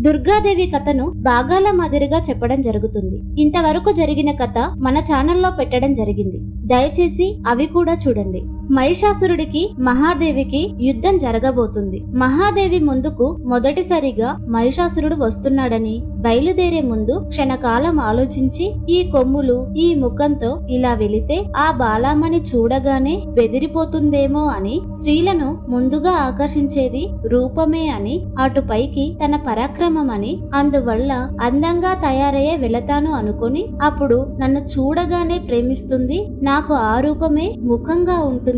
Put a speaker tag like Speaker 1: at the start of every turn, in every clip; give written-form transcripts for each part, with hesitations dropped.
Speaker 1: దుర్గాదేవి కథను భాగాల మాదిరిగా చెప్పడం జరుగుతుంది. ఇంతవరకు జరిగిన కథ మన ఛానల్లో పెట్టడం జరిగింది. దయచేసి అవి కూడా చూడండి. మహిషాసురుడికి మహాదేవికి యుద్ధం జరగబోతుంది. మహాదేవి ముందుకు మొదటిసారిగా మహిషాసురుడు వస్తున్నాడని బయలుదేరే ముందు క్షణకాలం ఆలోచించి ఈ కొమ్ములు ఈ ముఖంతో ఇలా వెళితే ఆ బాలామణి చూడగానే బెదిరిపోతుందేమో అని, స్త్రీలను ముందుగా ఆకర్షించేది రూపమే అని, అటుపైకి తన పరాక్రమమని, అందువల్ల అందంగా తయారయ్యే వెళతాను అనుకుని అప్పుడు నన్ను చూడగానే ప్రేమిస్తుంది, నాకు ఆ రూపమే ముఖంగా ఉంటుంది,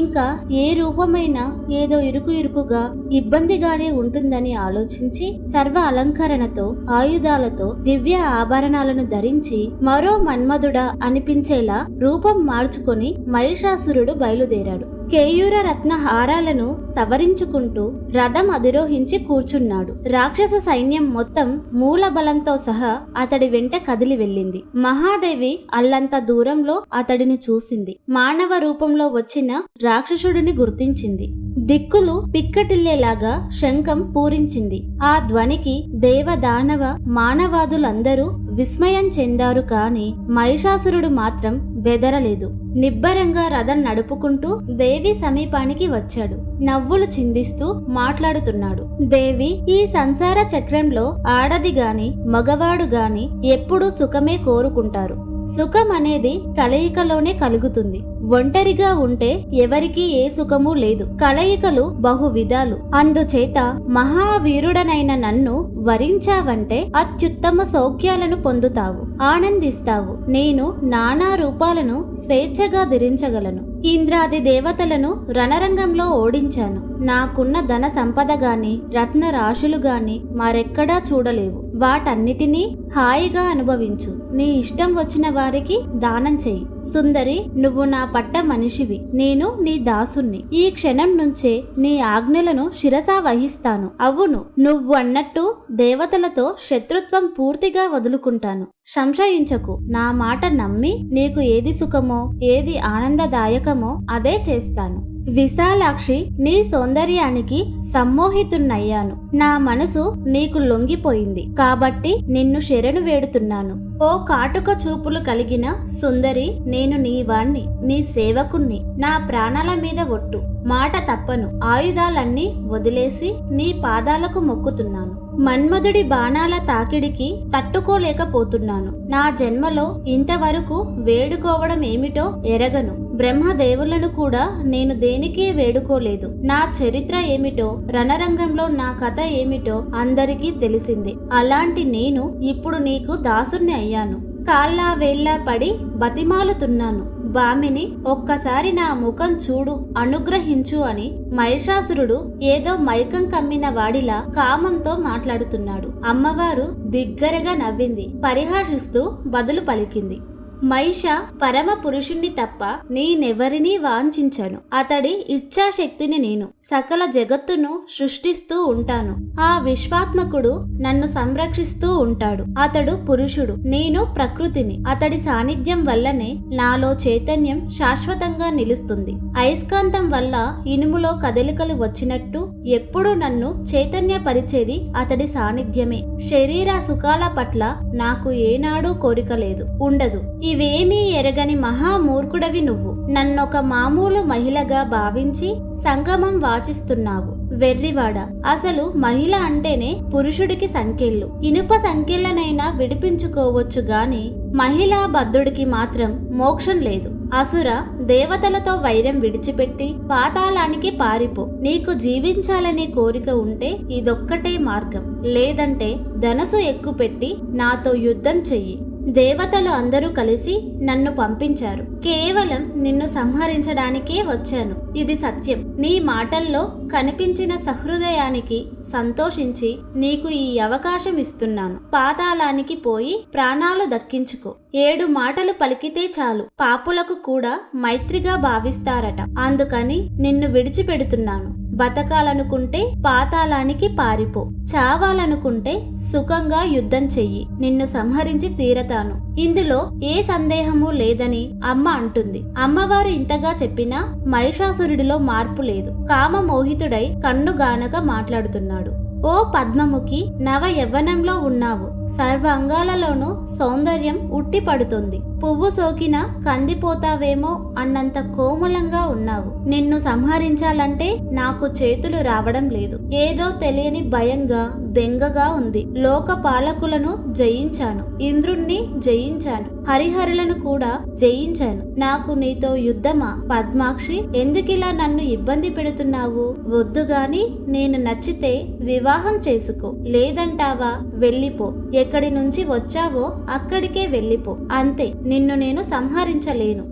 Speaker 1: ఇంకా ఏ రూపమైనా ఏదో ఇరుకుగా ఇబ్బందిగానే ఉంటుందని ఆలోచించి సర్వ అలంకరణతో ఆయుధాలతో దివ్య ఆభరణాలను ధరించి మరో మన్మధుడా అనిపించేలా రూపం మార్చుకొని మహిషాసురుడు బయలుదేరాడు. కేయూర రత్న హారాలను సవరించుకుంటూ రథం అధిరోహించి కూర్చున్నాడు. రాక్షస సైన్యం మొత్తం మూల బలంతో సహా అతడి వెంట కదిలి వెళ్ళింది. మహాదేవి అల్లంత దూరంలో అతడిని చూసింది. మానవ రూపంలో వచ్చిన రాక్షసుడిని గుర్తించింది. దిక్కులు పిక్కటిల్లేలాగా శంఖం పూరించింది. ఆ ధ్వనికి దేవదానవ మానవాదులందరూ విస్మయం చెందారు. కాని మహిషాసురుడు మాత్రం బెదరలేదు. నిబ్బరంగా రథం నడుపుకుంటూ దేవి సమీపానికి వచ్చాడు. నవ్వులు చిందిస్తూ మాట్లాడుతున్నాడు. దేవి, ఈ సంసార చక్రంలో ఆడది గాని మగవాడు గాని ఎప్పుడూ సుఖమే కోరుకుంటారు. సుఖం అనేది కలయికలోనే కలుగుతుంది. ఒంటరిగా ఉంటే ఎవరికీ ఏ సుఖము లేదు. కలయికలు బహు విధాలు. అందుచేత మహావీరుడనైన నన్ను వరించావంటే అత్యుత్తమ సౌఖ్యాలను పొందుతావు, ఆనందిస్తావు. నేను నానా రూపాలను స్వేచ్ఛగా ధరించగలను. ఇంద్రాది దేవతలను రణరంగంలో ఓడించాను. నాకున్న ధన సంపద గాని రత్న రాశులు గాని మరెక్కడా చూడలేవు. వాటన్నిటినీ హాయిగా అనుభవించు. నీ ఇష్టం వచ్చిన వారికి దానం చెయ్యి. సుందరి, నువ్వు నా పట్ట మనిషివి, నేను నీ దాసుణ్ణి. ఈ క్షణం నుంచే నీ ఆజ్ఞలను శిరసా వహిస్తాను. అవును, నువ్వు అన్నట్టు దేవతలతో శత్రుత్వం పూర్తిగా వదులుకుంటాను. సంశయించకు. నా మాట నమ్మి నీకు ఏది సుఖమో ఏది ఆనందదాయకమో అదే చేస్తాను. విశాలాక్షి, నీ సౌందర్యానికి సమ్మోహితున్నయ్యాను. నా మనసు నీకు లొంగిపోయింది కాబట్టి నిన్ను శరణు వేడుతున్నాను. ఓ కాటుక చూపులు కలిగిన సుందరి, నేను నీ వాణ్ణి, నీ సేవకుణ్ణి. నా ప్రాణాల మీద ఒట్టు, మాట తప్పను. ఆయుధాలన్నీ వదిలేసి నీ పాదాలకు మొక్కుతున్నాను. మన్మధుడి బాణాల తాకిడికి తట్టుకోలేకపోతున్నాను. నా జన్మలో ఇంతవరకు వేడుకోవడం ఏమిటో ఎరగను. బ్రహ్మదేవులను కూడా నేను దేనికీ వేడుకోలేదు. నా చరిత్ర ఏమిటో, రణరంగంలో నా కథ ఏమిటో అందరికీ తెలిసింది. అలాంటి నేను ఇప్పుడు నీకు దాసుణ్ణి అయ్యాను. కాళ్ళ వేళ్ళ పడి బతిమాలుతున్నాను. భామిని, ఒక్కసారి నా ముఖం చూడు, అనుగ్రహించు అని మహిషాసురుడు ఏదో మైకం కమ్మిన వాడిలా కామంతో మాట్లాడుతున్నాడు. అమ్మవారు బిగ్గరగా నవ్వింది. పరిహాసిస్తూ బదులు పలికింది. మహిష పరమ పురుషుణ్ణి తప్ప నేనెవరినీ వాంఛించను. అతడి ఇచ్ఛాశక్తిని నేను సకల జగత్తును సృష్టిస్తూ ఉంటాను. ఆ విశ్వాత్మకుడు నన్ను సంరక్షిస్తూ ఉంటాడు. అతడు పురుషుడు, నేను ప్రకృతిని. అతడి సాన్నిధ్యం వల్లనే నాలో చైతన్యం శాశ్వతంగా నిలుస్తుంది. అయస్కాంతం వల్ల ఇనుములో కదలికలు వచ్చినట్టు ఎప్పుడు నన్ను చైతన్యపరిచేది అతడి సాన్నిధ్యమే. శరీర సుఖాల పట్ల నాకు ఏనాడూ కోరిక లేదు, ఉండదు. ఇవేమీ ఎరగని మహామూర్ఖుడవి నువ్వు. నన్నొక మామూలు మహిళగా భావించి సంగమం వాచిస్తున్నావు. వెర్రివాడ, అసలు మహిళ అంటేనే పురుషుడికి సంకెళ్ళు. ఇనుప సంకెళ్ళనైనా విడిపించుకోవచ్చు గాని మహిళా బద్ధుడికి మాత్రం మోక్షం లేదు. అసుర, దేవతలతో వైరం విడిచిపెట్టి పాతాళానికి పారిపో. నీకు జీవించాలనే కోరిక ఉంటే ఇదొక్కటే మార్గం. లేదంటే ధనసు ఎక్కుపెట్టి నాతో యుద్ధం చెయ్యి. దేవతలు అందరూ కలిసి నన్ను పంపించారు. కేవలం నిన్ను సంహరించడానికే వచ్చాను. ఇది సత్యం. నీ మాటల్లో కనిపించిన సహృదయానికి సంతోషించి నీకు ఈ అవకాశం ఇస్తున్నాను. పాతాళానికి పోయి ప్రాణాలు దక్కించుకో. 7 మాటలు పలికితే చాలు, పాపులకు కూడా మైత్రిగా భావిస్తారట. అందుకని నిన్ను విడిచిపెడుతున్నాను. బతకాలనుకుంటే పాతాళానికి పారిపో, చావాలనుకుంటే సుఖంగా యుద్ధం చెయ్యి. నిన్ను సంహరించి తీరతాను. ఇందులో ఏ సందేహము లేదని అమ్మ అంటుంది. అమ్మవారు ఇంతగా చెప్పినా మహిషాసురుడిలో మార్పు లేదు. కామమోహితుడై కన్నుగానక మాట్లాడుతున్నాడు. ఓ పద్మముఖి, నవ యవ్వనంలో ఉన్నావు. సర్వ అంగాలలోనూ సౌందర్యం ఉట్టిపడుతుంది. పువ్వు సోకిన కందిపోతావేమో అన్నంత కోమలంగా ఉన్నావు. నిన్ను సంహరించాలంటే నాకు చేతులు రావడం లేదు. ఏదో తెలియని భయంగా బెంగగా ఉంది. లోక పాలకులను జయించాను, ఇంద్రుణ్ణి జయించాను, హరిహరులను కూడా జయించాను. నాకు నీతో యుద్ధమా? పద్మాక్షి, ఎందుకిలా నన్ను ఇబ్బంది పెడుతున్నావు? వద్దుగాని నేను నచ్చితే వివాహం చేసుకో, లేదంటావా వెళ్ళిపో. ఎక్కడి నుంచి వచ్చావో అక్కడికే వెళ్ళిపో. అంతే. నిన్ను నేను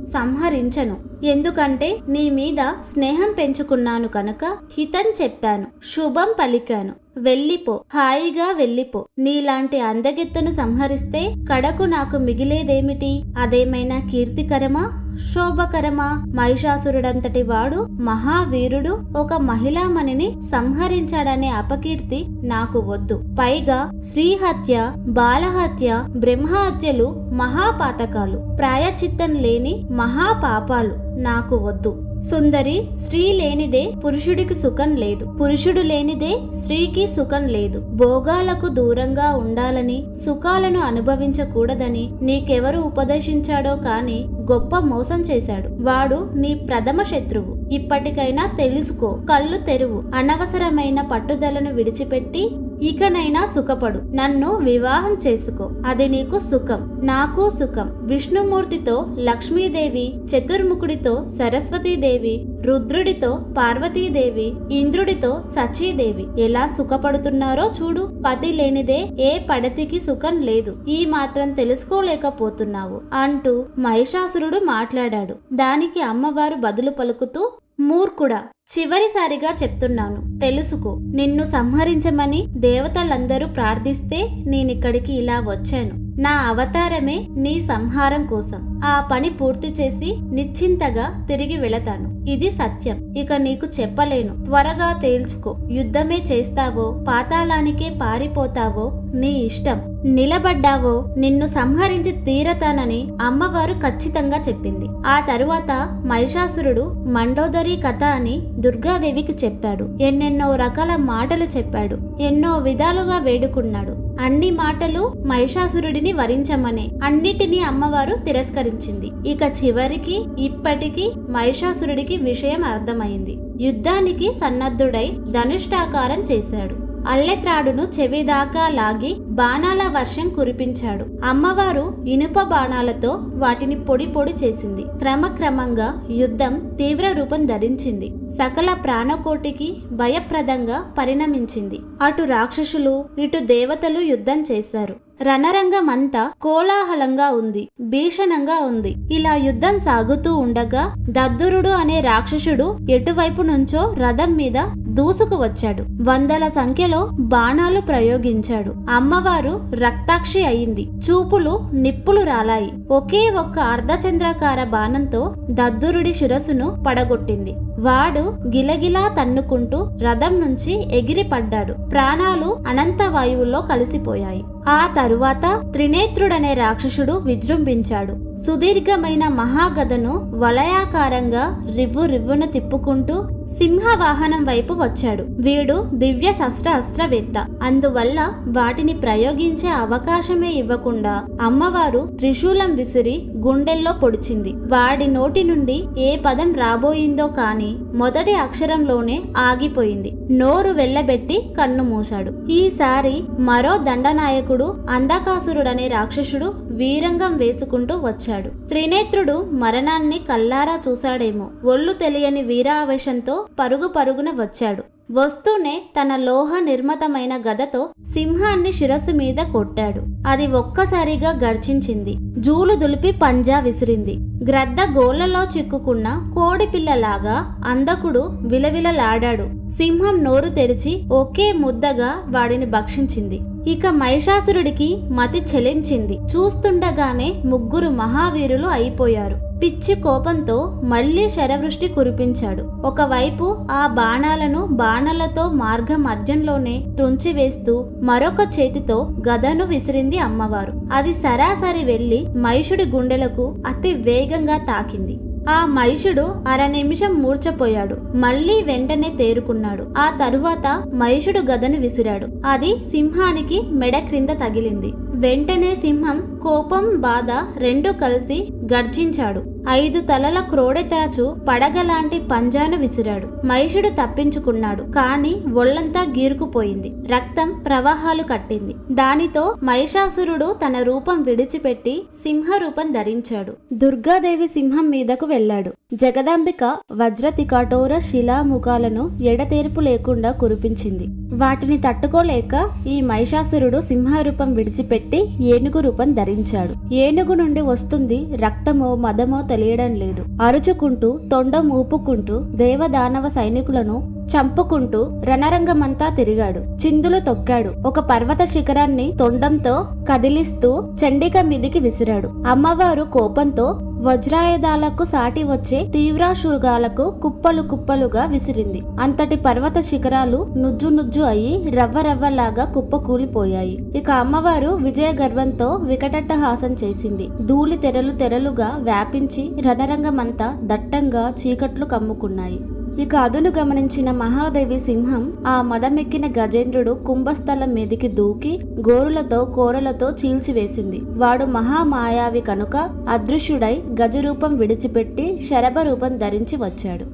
Speaker 1: సంహరించను. ఎందుకంటే నీ మీద స్నేహం పెంచుకున్నాను కనుక హితం చెప్పాను, శుభం పలికాను. వెళ్ళిపో, హాయిగా వెళ్ళిపో. నీలాంటి అందగెత్తను సంహరిస్తే కడకు నాకు మిగిలేదేమిటి? అదేమైనా కీర్తికరమా, శోభకరమా? మహిషాసురుడంతటి వాడు మహావీరుడు ఒక మహిళామణిని సంహరించాడనే అపకీర్తి నాకు వద్దు. పైగా శ్రీహత్య, బాలహత్య, బ్రహ్మహత్యలు మహాపాతకాలు, ప్రాయచిత్తం లేని మహాపాపాలు నాకు వద్దు. సుందరి, స్త్రీ లేనిదే పురుషుడికి సుఖం లేదు, పురుషుడు లేనిదే స్త్రీకి సుఖం లేదు. భోగాలకు దూరంగా ఉండాలని, సుఖాలను అనుభవించకూడదని నీకెవరు ఉపదేశించాడో కాని గొప్ప మోసం చేశాడు. వాడు నీ ప్రథమ శత్రువు. ఇప్పటికైనా తెలుసుకో, కళ్ళు తెరువు. అనవసరమైన పట్టుదలను విడిచిపెట్టి ఇకనైనా సుఖపడు. నన్ను వివాహం చేసుకో, అది నీకు సుఖం, నాకు సుఖం. విష్ణుమూర్తితో లక్ష్మీదేవి, చతుర్ముఖుడితో సరస్వతీదేవి, రుద్రుడితో పార్వతీదేవి, ఇంద్రుడితో సచీదేవి ఎలా సుఖపడుతున్నారో చూడు. పతి లేనిదే ఏ పడతికి సుఖం లేదు. ఈ మాత్రం తెలుసుకోలేకపోతున్నావు అంటూ మహిషాసురుడు మాట్లాడాడు. దానికి అమ్మవారు బదులు పలుకుతూ, మూర్ఖుడా, చివరిసారిగా చెప్తున్నాను, తెలుసుకో. నిన్ను సంహరించమని దేవతలందరూ ప్రార్థిస్తే నేనిక్కడికి ఇలా వచ్చాను. నా అవతారమే నీ సంహారం కోసం. ఆ పని పూర్తి చేసి నిశ్చింతగా తిరిగి వెళతాను. ఇది సత్యం. ఇక నీకు చెప్పలేను. త్వరగా తేల్చుకో. యుద్ధమే చేస్తావో, పాతాళానికే పారిపోతావో నీ ఇష్టం. నిలబడ్డావో నిన్ను సంహరించి తీరతానని అమ్మవారు ఖచ్చితంగా చెప్పింది. ఆ తరువాత మహిషాసురుడు మండోదరి కథ అని దుర్గాదేవికి చెప్పాడు. ఎన్నెన్నో రకాల మాటలు చెప్పాడు. ఎన్నో విధాలుగా వేడుకున్నాడు. అన్ని మాటలు మహిషాసురుడిని వరించమనే. అన్నిటినీ అమ్మవారు తిరస్కరించింది. ఇక చివరికి ఇప్పటికీ మహిషాసురుడికి విషయం అర్థమైంది. యుద్ధానికి సన్నద్ధుడై ధనుష్టాకారం చేశాడు. అల్లెత్రాడును చెవిదాకా లాగి బాణాల వర్షం కురిపించాడు. అమ్మవారు ఇనుప బాణాలతో వాటిని పొడి పొడి చేసింది. క్రమక్రమంగా యుద్ధం తీవ్ర రూపం ధరించింది. సకల ప్రాణకోటికి భయప్రదంగా పరిణమించింది. అటు రాక్షసులు, ఇటు దేవతలు యుద్ధం చేశారు. రణరంగమంతా కోలాహలంగా ఉంది, భీషణంగా ఉంది. ఇలా యుద్ధం సాగుతూ ఉండగా దద్దురుడు అనే రాక్షసుడు ఎటువైపు నుంచో రథం మీద దూసుకు వచ్చాడు. వందల సంఖ్యలో బాణాలు ప్రయోగించాడు. అమ్మవారు రక్తాక్షి అయింది. చూపులు నిప్పులు రాలాయి. ఒకే ఒక్క అర్ధచంద్రాకార బాణంతో దద్దురుడి శిరస్సును పడగొట్టింది. వాడు గిలగిలా తన్నుకుంటూ రథం నుంచి ఎగిరి పడ్డాడు. ప్రాణాలు అనంత వాయువుల్లో కలిసిపోయాయి. ఆ తరువాత త్రినేత్రుడనే రాక్షసుడు విజృంభించాడు. సుదీర్ఘమైన మహాగదను వలయాకారంగా రివ్వు రివ్వున తిప్పుకుంటూ సింహవాహనం వైపు వచ్చాడు. వీడు దివ్య అస్త్రవేత్త. అందువల్ల వాటిని ప్రయోగించే అవకాశమే ఇవ్వకుండా అమ్మవారు త్రిశూలం విసిరి గుండెల్లో పొడిచింది. వాడి నోటి నుండి ఏ పదం రాబోయిందో కాని మొదటి అక్షరంలోనే ఆగిపోయింది. నోరు వెళ్లబెట్టి కన్ను మూశాడు. ఈసారి మరో దండనాయకుడు అంధకాసురుడనే రాక్షసుడు వీరంగం వేసుకుంటూ వచ్చాడు. త్రినేత్రుడు మరణాన్ని కల్లారా చూశాడేమో. ఒళ్ళు తెలియని వీరావేశంతో పరుగున వచ్చాడు. వస్తూనే తన లోహ నిర్మితమైన గదతో సింహాన్ని శిరస్సు మీద కొట్టాడు. అది ఒక్కసారిగా గర్జించింది. జూలు దులిపి పంజా విసిరింది. గ్రద్ద గోళ్లలో చిక్కుకున్న కోడిపిల్లలాగా అంధకుడు విలవిలలాడాడు. సింహం నోరు తెరిచి ఒకే ముద్దగా వాడిని భక్షించింది. ఇక మహిషాసురుడికి మతి చెలించింది. చూస్తుండగానే ముగ్గురు మహావీరులు అయిపోయారు. పిచ్చి కోపంతో మళ్లీ శరవృష్టి కురిపించాడు. ఒకవైపు ఆ బాణాలతో మార్గ మధ్యంలోనే త్రుంచివేస్తూ మరొక చేతితో గదను విసిరింది అమ్మవారు. అది సరాసరి వెళ్లి మహిషుడి గుండెలకు అతి వేగంగా తాకింది. ఆ మహిషుడు అర నిమిషం మూర్ఛపోయాడు. మళ్లీ వెంటనే తేరుకున్నాడు. ఆ తరువాత మహిషుడు గదను విసిరాడు. అది సింహానికి మెడ క్రింద తగిలింది. వెంటనే సింహం కోపం, బాధ రెండూ కలిసి గర్జించాడు. 5 తలల క్రోడెతరచు పడగలాంటి పంజాను విసిరాడు. మహిషుడు తప్పించుకున్నాడు. కాని ఒళ్లంతా గీరుకుపోయింది. రక్తం ప్రవాహాలు కట్టింది. దానితో మహిషాసురుడు తన రూపం విడిచిపెట్టి సింహ రూపం ధరించాడు. దుర్గాదేవి సింహం మీదకు వెళ్లాడు. జగదాంబిక వజ్రతికాటోర శిలాముఖాలను ఎడతెరుపు లేకుండా కురిపించింది. వాటిని తట్టుకోలేక ఈ మహిషాసురుడు సింహరూపం విడిచిపెట్టి ఏనుగు రూపం ధరించాడు. ఏనుగు నుండి వస్తుంది రక్తమో మదమో తెలియడం లేదు. అరుచుకుంటూ తొండం ఊపుకుంటూ దేవదానవ సైనికులను చంపుకుంటూ రణరంగమంతా తిరిగాడు. చిందులు తొక్కాడు. ఒక పర్వత శిఖరాన్ని తొండంతో కదిలిస్తూ చండిక మీదికి విసిరాడు. అమ్మవారు కోపంతో వజ్రాయుధాలకు సాటి వచ్చే తీవ్రాశుగాలకు కుప్పలు కుప్పలుగా విసిరింది. అంతటి పర్వత శిఖరాలు నుజ్జు నుజ్జు అయి రవ్వరవ్వలాగా కుప్పకూలిపోయాయి. ఇక అమ్మవారు విజయ గర్వంతో వికటట్టహాసం చేసింది. ధూళి తెరలు తెరలుగా వ్యాపించి రణరంగమంతా దట్టంగా చీకట్లు కమ్ముకున్నాయి. ఇక అదును గమనించిన మహాదేవి సింహం ఆ మదమెక్కిన గజేంద్రుడు కుంభస్థలం మీదికి దూకి గోరులతో కోరలతో చీల్చివేసింది. వాడు మహామాయావి కనుక అదృశ్యుడై గజరూపం విడిచిపెట్టి శరభ రూపం ధరించి వచ్చాడు.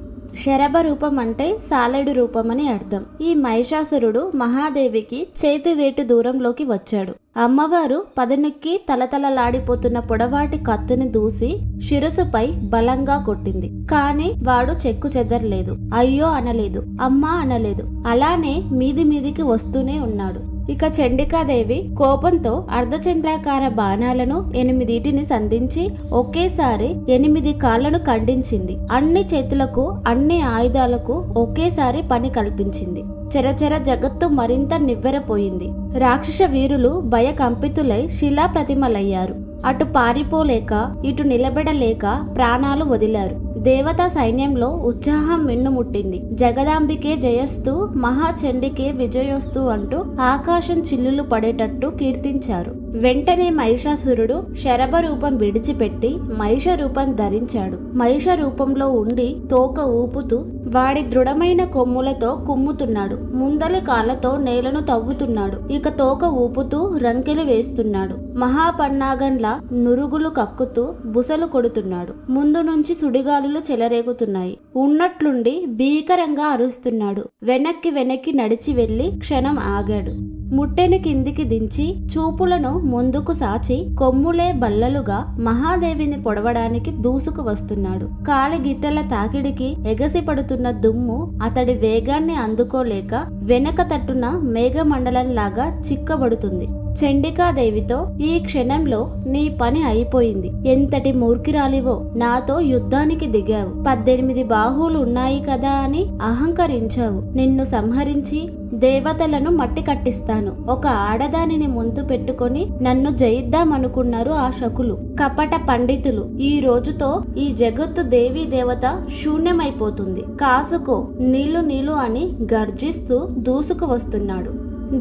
Speaker 1: శరభ రూపం అంటే సాలేడు రూపం అని అర్థం. ఈ మహిషాసురుడు మహాదేవికి చేతివేటు దూరంలోకి వచ్చాడు. అమ్మవారు పదనెక్కి తలతలలాడిపోతున్న పొడవాటి కత్తిని దూసి శిరసుపై బలంగా కొట్టింది. కాని వాడు చెక్కు చెదరలేదు. అయ్యో అనలేదు, అమ్మా అనలేదు. అలానే మీది మీదికి వస్తూనే ఉన్నాడు. ఇక చండికాదేవి కోపంతో అర్ధచంద్రాకార బాణాలను 8 సంధించి ఒకేసారి 8 కాళ్లను ఖండించింది. అన్ని చేతులకు అన్ని ఆయుధాలకు ఒకేసారి పని కల్పించింది. చరచర జగత్తు మరింత నివ్వెరపోయింది. రాక్షస వీరులు భయకంపితులై శిలా ప్రతిమలయ్యారు. అటు పారిపోలేక ఇటు నిలబెడలేక ప్రాణాలు వదిలారు. దేవతా సైన్యంలో ఉత్సాహం మిన్నుముట్టింది. జగదాంబికే జయస్తు, మహాచండికే విజయోస్తు అంటూ ఆకాశం చిల్లులు పడేటట్టు కీర్తించారు. వెంటనే మహిషాసురుడు శరభ రూపం విడిచిపెట్టి మహిష రూపం ధరించాడు. మహిష రూపంలో ఉండి తోక ఊపుతూ వాడి దృఢమైన కొమ్ములతో కుమ్ముతున్నాడు. ముందలి కాళ్లతో నేలను తవ్వుతున్నాడు. ఇక తోక ఊపుతూ రంకెలు వేస్తున్నాడు. మహాపన్నాగంలా నురుగులు కక్కుతూ బుసలు కొడుతున్నాడు. ముందు నుంచి సుడిగాలులు చెలరేగుతున్నాయి. ఉన్నట్లుండి భీకరంగా అరుస్తున్నాడు. వెనక్కి వెనక్కి నడిచి వెళ్లి క్షణం ఆగాడు. ముట్టెను కిందికి దించి చూపులను ముందుకు సాచి కొమ్ములే బల్లలుగా మహాదేవిని పొడవడానికి దూసుకు వస్తున్నాడు. కాలి గిట్టల తాకిడికి ఎగసిపడుతున్న దుమ్ము అతడి వేగాన్ని అందుకోలేక వెనక తట్టున మేఘమండలంలాగా చిక్కబడుతుంది. చండికాదేవితో ఈ క్షణంలో నీ పని అయిపోయింది. ఎంతటి మూర్ఖిరాలివో, నాతో యుద్ధానికి దిగావు. 18 బాహువులు ఉన్నాయి కదా అని అహంకరించావు. నిన్ను సంహరించి దేవతలను మట్టి కట్టిస్తాను. ఒక ఆడదానిని ముందు పెట్టుకొని నన్ను జయిద్దామనుకున్నారు ఆ శకులు, కపట పండితులు. ఈ రోజుతో ఈ జగత్తు దేవీ దేవత శూన్యమైపోతుంది. కాసుకో నీళ్లు నీళ్లు అని గర్జిస్తూ దూసుకు వస్తున్నాడు.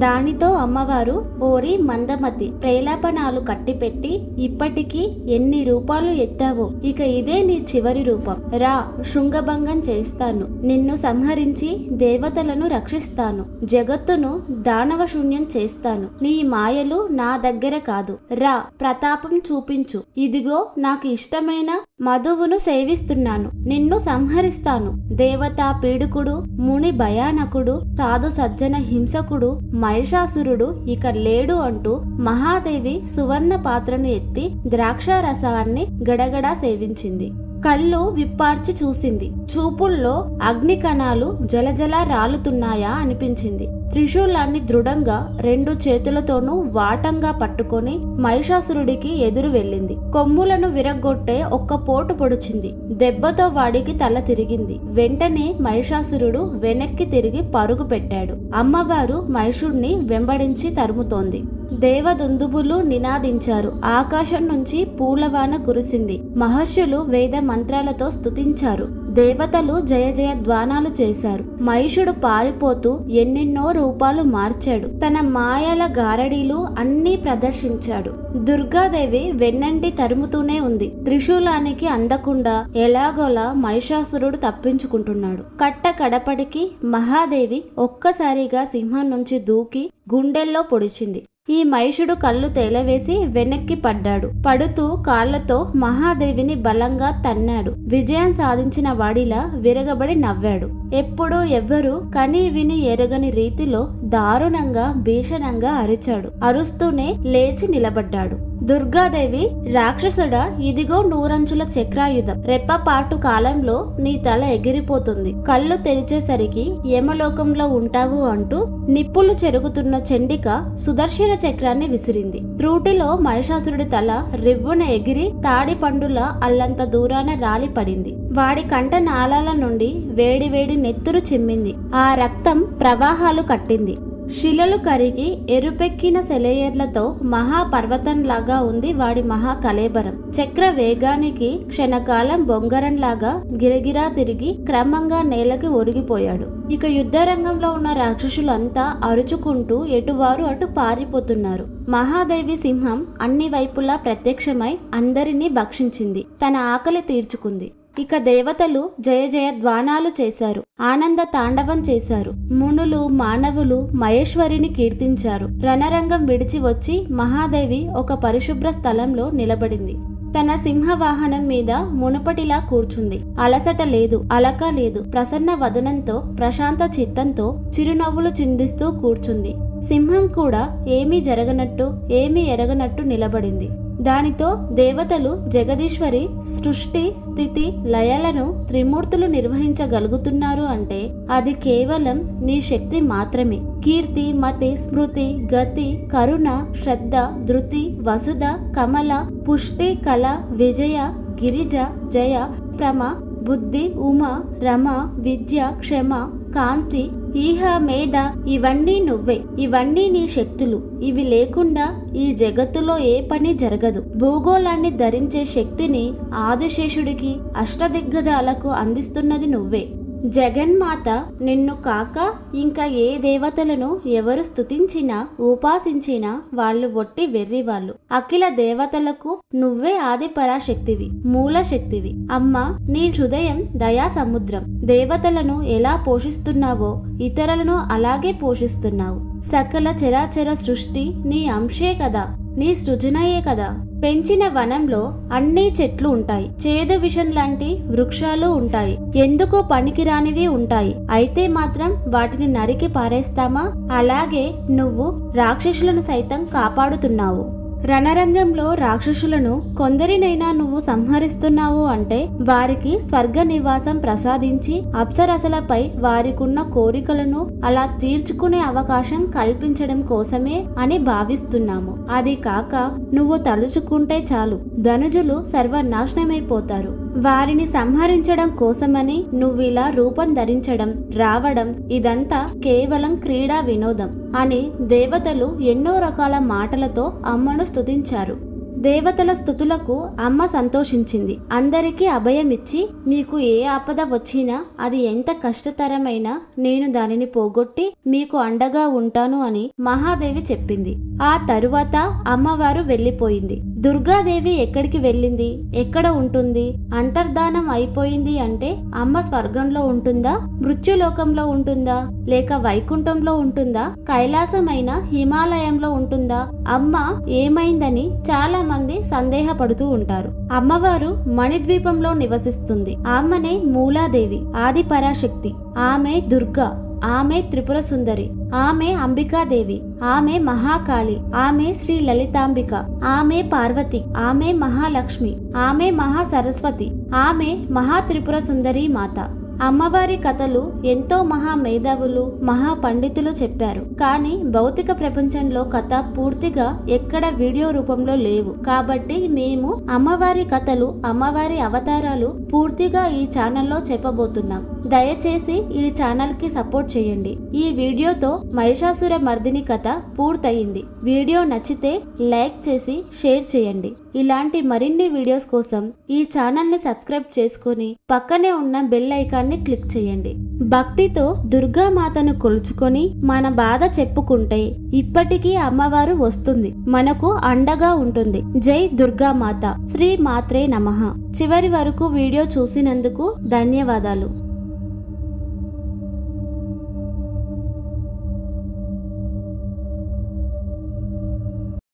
Speaker 1: దానితో అమ్మవారు, ఓరి మందమతి, ప్రేలాపనాలు కట్టిపెట్టి ఇప్పటికీ ఎన్ని రూపాలు ఎత్తావో, ఇక ఇదే నీ చివరి రూపం. రా, శృంగభంగం చేస్తాను. నిన్ను సంహరించి దేవతలను రక్షిస్తాను. జగత్తును దానవ శూన్యం చేస్తాను. నీ మాయలు నా దగ్గర కాదు. రా, ప్రతాపం చూపించు. ఇదిగో నాకు ఇష్టమైన మధువును సేవిస్తున్నాను. నిన్ను సంహరిస్తాను. దేవతా పీడుకుడు, ముని భయానకుడు, సాధు సజ్జన హింసకుడు మహిషాసురుడు ఇక లేడు అంటూ మహాదేవి సువర్ణ పాత్రను ఎత్తి ద్రాక్షారసాన్ని గడగడా సేవించింది. కళ్ళు విప్పార్చి చూసింది. చూపుల్లో అగ్ని కణాలు జలజల రాలుతున్నాయా అనిపించింది. త్రిశూలాన్ని దృఢంగా 2 చేతులతోనూ వాటంగా పట్టుకొని మహిషాసురుడికి ఎదురు వెళ్ళింది. కొమ్ములను విరగ్గొట్టే ఒక్క పోటు పొడిచింది. దెబ్బతో వాడికి తల తిరిగింది. వెంటనే మహిషాసురుడు వెనక్కి తిరిగి పరుగు పెట్టాడు. అమ్మవారు మహిషుడిని వెంబడించి తరుముతోంది. దేవదుందుబులు నినాదించారు. ఆకాశం నుంచి పూలవాన కురిసింది. మహర్షులు వేద మంత్రాలతో స్తుతించారు. దేవతలు జయ జయ ధ్వానాలు చేశారు. మహిషుడు పారిపోతూ ఎన్నెన్నో రూపాలు మార్చాడు. తన మాయల గారడీలు అన్నీ ప్రదర్శించాడు. దుర్గాదేవి వెన్నంటి తరుముతూనే ఉంది. త్రిశూలానికి అందకుండా ఎలాగోలా మహిషాసురుడు తప్పించుకుంటున్నాడు. కట్ట కడపటికి మహాదేవి ఒక్కసారిగా సింహం నుంచి దూకి గుండెల్లో పొడిచింది. ఈ మహిషుడు కళ్ళు తేలవేసి వెనక్కి పడ్డాడు. పడుతూ కాళ్లతో మహాదేవిని బలంగా తన్నాడు. విజయం సాధించిన వాడిలా విరగబడి నవ్వాడు. ఎప్పుడూ ఎవ్వరూ కని విని ఎరగని రీతిలో దారుణంగా భీషణంగా అరిచాడు. అరుస్తూనే లేచి నిలబడ్డాడు. దుర్గాదేవి, రాక్షసుడా, ఇదిగో నూరంచుల చక్రాయుధం. రెప్పపాటు కాలంలో నీ తల ఎగిరిపోతుంది. కళ్ళు తెరిచేసరికి యమలోకంలో ఉంటావు అంటూ నిప్పులు చెరుగుతున్న చండిక సుదర్శన చక్రాన్ని విసిరింది. త్రూటిలో మహిషాసురుడి తల రివ్వున ఎగిరి తాడి పండులా అల్లంత దూరాన రాలి పడింది. వాడి కంట నాళాల నుండి వేడి వేడి నెత్తురు చిమ్మింది. ఆ రక్తం ప్రవాహాలు కట్టింది. శిలలు కరిగి ఎరుపెక్కిన సెలయేర్లతో మహాపర్వతంలాగా ఉంది వాడి మహా కళేబరం. చక్ర వేగానికి క్షణకాలం బొంగరంలాగా గిరగిరా తిరిగి క్రమంగా నేలకి ఒరిగిపోయాడు. ఇక యుద్ధరంగంలో ఉన్న రాక్షసులంతా అరుచుకుంటూ ఎటువారు అటు పారిపోతున్నారు. మహాదేవి సింహం అన్ని వైపులా ప్రత్యక్షమై అందరినీ భక్షించింది. తన ఆకలి తీర్చుకుంది. ఇక దేవతలు జయ జయ ధ్వానాలు చేశారు. ఆనంద తాండవం చేశారు. మునులు, మానవులు మహేశ్వరిని కీర్తించారు. రణరంగం విడిచి వచ్చి మహాదేవి ఒక పరిశుభ్ర స్థలంలో నిలబడింది. తన సింహవాహనం మీద మునుపటిలా కూర్చుంది. అలసట లేదు, అలక లేదు. ప్రసన్న వదనంతో, ప్రశాంత చిత్తంతో చిరునవ్వులు చిందిస్తూ కూర్చుంది. సింహం కూడా ఏమీ జరగనట్టు, ఏమీ ఎరగనట్టు నిలబడింది. దానితో దేవతలు జగదీశ్వరి సృష్టి స్థితి లయలను త్రిమూర్తులు నిర్వహించగలుగుతున్నారు అంటే అది కేవలం నీ శక్తి మాత్రమే. కీర్తి, మతి, స్మృతి, గతి, కరుణ, శ్రద్ధ, ధృతి, వసుధ, కమల, పుష్టి, కళ, విజయ, గిరిజ, జయ, ప్రమ, బుద్ధి, ఉమ, రమ, విద్య, క్షమ, కాంతి, ఈహ, మేధ ఇవన్నీ నువ్వే. ఇవన్నీ నీ శక్తులు. ఇవి లేకుండా ఈ జగత్తులో ఏ పని జరగదు. భూగోళాన్ని ధరించే శక్తిని ఆదిశేషుడికి, అష్టదిగ్గజాలకు అందిస్తున్నది నువ్వే. జగన్మాత నిన్ను కాక ఇంకా ఏ దేవతలను ఎవరు స్తుతించినా ఉపాసించినా వాళ్ళు ఒట్టి వెర్రివాళ్ళు. అఖిల దేవతలకు నువ్వే ఆది పరాశక్తివి, మూల శక్తివి. అమ్మ, నీ హృదయం దయా సముద్రం. దేవతలను ఎలా పోషిస్తున్నావో ఇతరులను అలాగే పోషిస్తున్నావు. సకల చరాచర సృష్టి నీ అంశే కదా, నీ సృజనయే కదా. పెంచిన వనంలో అన్ని చెట్లు ఉంటాయి. చేదు విషం లాంటి వృక్షాలు ఉంటాయి. ఎందుకో పనికిరానివి ఉంటాయి. అయితే మాత్రం వాటిని నరికి పారేస్తామా? అలాగే నువ్వు రాక్షసులను సైతం కాపాడుతున్నావు. రణరంగంలో రాక్షసులను కొందరినైనా నువ్వు సంహరిస్తున్నావు అంటే వారికి స్వర్గ నివాసం ప్రసాదించి అప్సరసలపై వారికున్న కోరికలను అలా తీర్చుకునే అవకాశం కల్పించడం కోసమే అని భావిస్తున్నాము. అది కాక నువ్వు తలుచుకుంటే చాలు ధనుజులు సర్వనాశనమైపోతారు. వారిని సంహరించడం కోసమని నువ్విలా రూపం ధరించడం, రావడం ఇదంతా కేవలం క్రీడా వినోదం అని దేవతలు ఎన్నో రకాల మాటలతో అమ్మను స్తుతించారు. దేవతల స్తుతులకు అమ్మ సంతోషించింది. అందరికీ అభయమిచ్చి మీకు ఏ ఆపద వచ్చినా అది ఎంత కష్టతరమైనా నేను దానిని పోగొట్టి మీకు అండగా ఉంటాను అని మహాదేవి చెప్పింది. ఆ తరువాత అమ్మవారు వెళ్లిపోయింది. దుర్గాదేవి ఎక్కడికి వెళ్ళింది? ఎక్కడ ఉంటుంది? అంతర్ధానం అయిపోయింది అంటే అమ్మ స్వర్గంలో ఉంటుందా? మృత్యులోకంలో ఉంటుందా? లేక వైకుంఠంలో ఉంటుందా? కైలాసమైన హిమాలయంలో ఉంటుందా? అమ్మ ఏమైందని చాలా మంది సందేహపడుతూ ఉంటారు. అమ్మవారు మణిద్వీపంలో నివసిస్తుంది. ఆమెనే మూలాదేవి, ఆది పరాశక్తి. ఆమె దుర్గా, ఆమె త్రిపుర సుందరి, ఆమె అంబికాదేవి, ఆమె మహాకాళి, ఆమె శ్రీ లలితాంబిక, ఆమె పార్వతి, ఆమె మహాలక్ష్మి, ఆమె మహా సరస్వతి, ఆమె మహా త్రిపుర సుందరి మాత. అమ్మవారి కథలు ఎంతో మహా మేధావులు మహా పండితులు చెప్పారు. కానీ భౌతిక ప్రపంచంలో కథ పూర్తిగా ఎక్కడ వీడియో రూపంలో లేవు. కాబట్టి మేము అమ్మవారి కథలు అమ్మవారి అవతారాలు పూర్తిగా ఈ ఛానల్లో చెప్పబోతున్నాం. దయచేసి ఈ ఛానల్ కి సపోర్ట్ చేయండి. ఈ వీడియోతో మహిషాసుర మర్దిని కథ పూర్తయింది. వీడియో నచ్చితే లైక్ చేసి షేర్ చేయండి. ఇలాంటి మరిన్ని వీడియోస్ కోసం ఈ ఛానల్ ని సబ్స్క్రైబ్ చేసుకుని పక్కనే ఉన్న బెల్ ఐకాన్ ని క్లిక్ చేయండి. భక్తితో దుర్గామాతను కొలుచుకొని మన బాధ చెప్పుకుంటే ఇప్పటికీ అమ్మవారు వస్తుంది, మనకు అండగా ఉంటుంది. జై దుర్గామాత. శ్రీ మాత్రే నమః. చివరి వరకు వీడియో చూసినందుకు ధన్యవాదాలు.